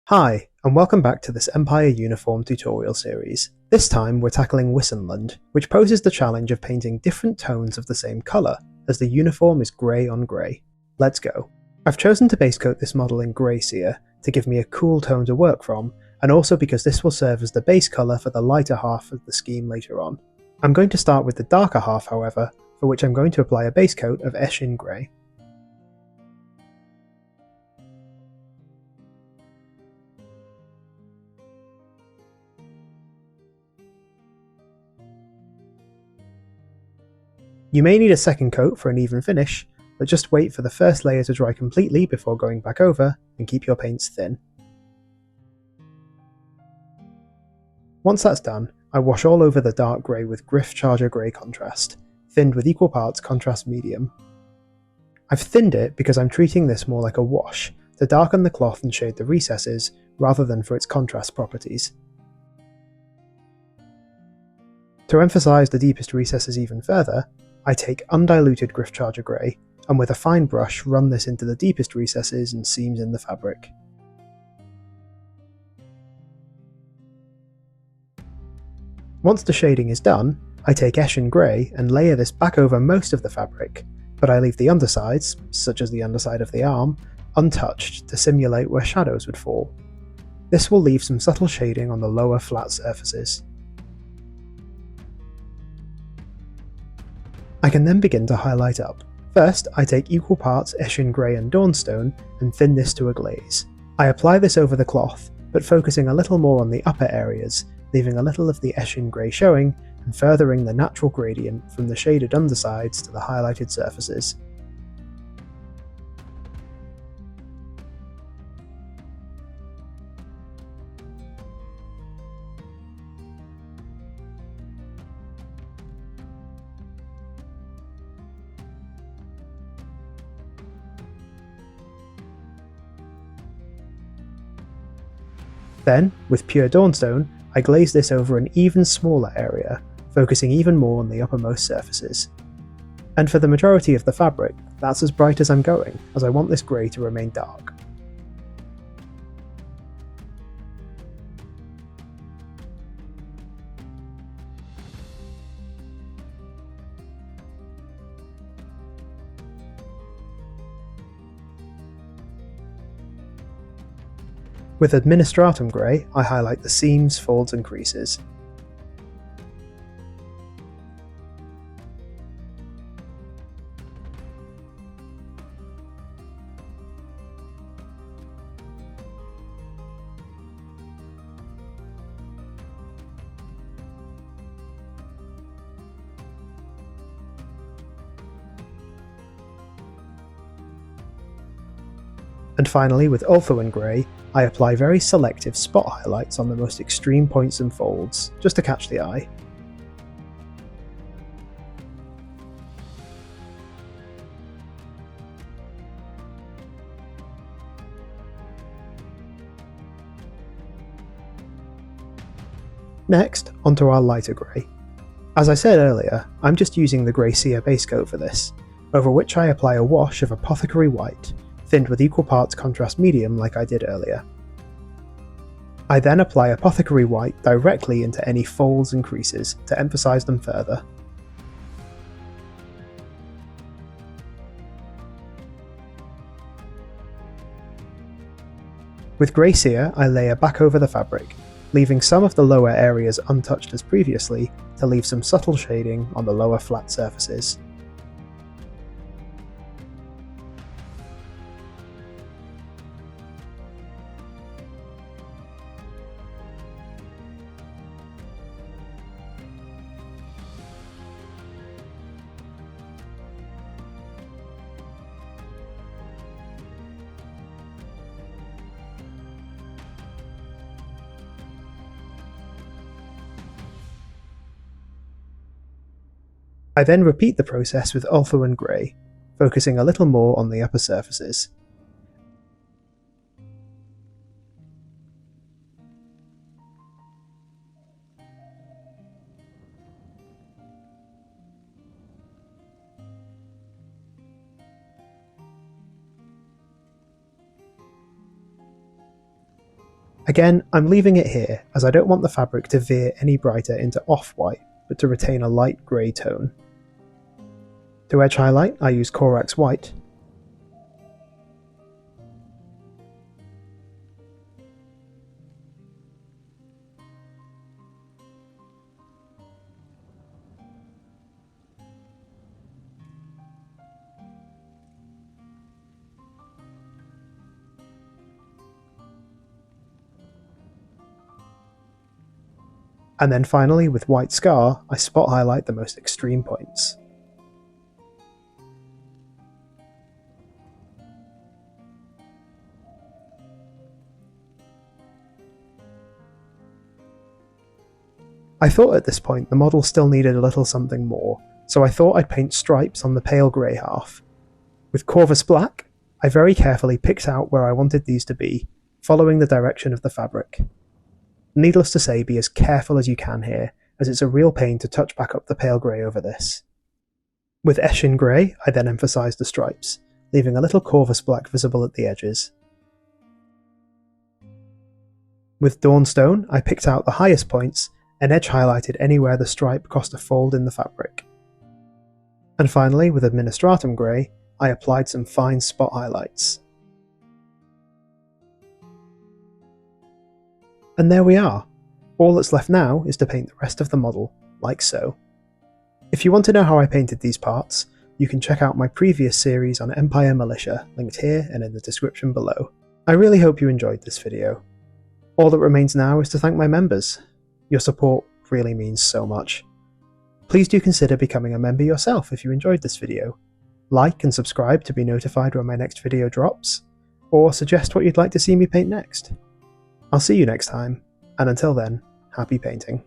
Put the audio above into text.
Hi, and welcome back to this Empire Uniform tutorial series. This time we're tackling Wissenland, which poses the challenge of painting different tones of the same colour, as the uniform is grey on grey. Let's go. I've chosen to base coat this model in Grey Seer to give me a cool tone to work from, and also because this will serve as the base colour for the lighter half of the scheme later on. I'm going to start with the darker half, however, for which I'm going to apply a base coat of Eshin Grey. You may need a second coat for an even finish, but just wait for the first layer to dry completely before going back over, and keep your paints thin. Once that's done, I wash all over the dark grey with Gryph Charger Grey contrast, thinned with equal parts contrast medium. I've thinned it because I'm treating this more like a wash, to darken the cloth and shade the recesses, rather than for its contrast properties. To emphasise the deepest recesses even further, I take undiluted Gryph Charger Grey, and with a fine brush run this into the deepest recesses and seams in the fabric. Once the shading is done, I take Eshin Grey and layer this back over most of the fabric, but I leave the undersides, such as the underside of the arm, untouched to simulate where shadows would fall. This will leave some subtle shading on the lower flat surfaces. I can then begin to highlight up. First, I take equal parts Eshin Grey and Dawnstone and thin this to a glaze. I apply this over the cloth, but focusing a little more on the upper areas, leaving a little of the Eshin Grey showing and furthering the natural gradient from the shaded undersides to the highlighted surfaces. Then, with pure Dawnstone, I glaze this over an even smaller area, focusing even more on the uppermost surfaces. And for the majority of the fabric, that's as bright as I'm going, as I want this grey to remain dark. With Administratum Grey, I highlight the seams, folds and creases. And finally, with Ulthuan Grey, I apply very selective spot highlights on the most extreme points and folds, just to catch the eye. Next, onto our lighter grey. As I said earlier, I'm just using the Grey Seer base coat for this, over which I apply a wash of Apothecary White, thinned with equal parts contrast medium like I did earlier. I then apply Apothecary White directly into any folds and creases to emphasise them further. With Grey Seer, I layer back over the fabric, leaving some of the lower areas untouched as previously to leave some subtle shading on the lower flat surfaces. I then repeat the process with Ulthuan Grey, focusing a little more on the upper surfaces. Again, I'm leaving it here as I don't want the fabric to veer any brighter into off-white, but to retain a light grey tone. To edge highlight, I use Corax White. And then finally, with White Scar, I spot highlight the most extreme points. I thought at this point the model still needed a little something more, so I thought I'd paint stripes on the pale grey half. With Corvus Black, I very carefully picked out where I wanted these to be, following the direction of the fabric. Needless to say, be as careful as you can here, as it's a real pain to touch back up the pale grey over this. With Eshin Grey, I then emphasised the stripes, leaving a little Corvus Black visible at the edges. With Dawnstone, I picked out the highest points and edge highlighted anywhere the stripe crossed a fold in the fabric. And finally, with Administratum Grey, I applied some fine spot highlights. And there we are. All that's left now is to paint the rest of the model, like so. If you want to know how I painted these parts, you can check out my previous series on Empire Militia, linked here and in the description below. I really hope you enjoyed this video. All that remains now is to thank my members. Your support really means so much. Please do consider becoming a member yourself if you enjoyed this video. Like and subscribe to be notified when my next video drops, or suggest what you'd like to see me paint next. I'll see you next time, and until then, happy painting.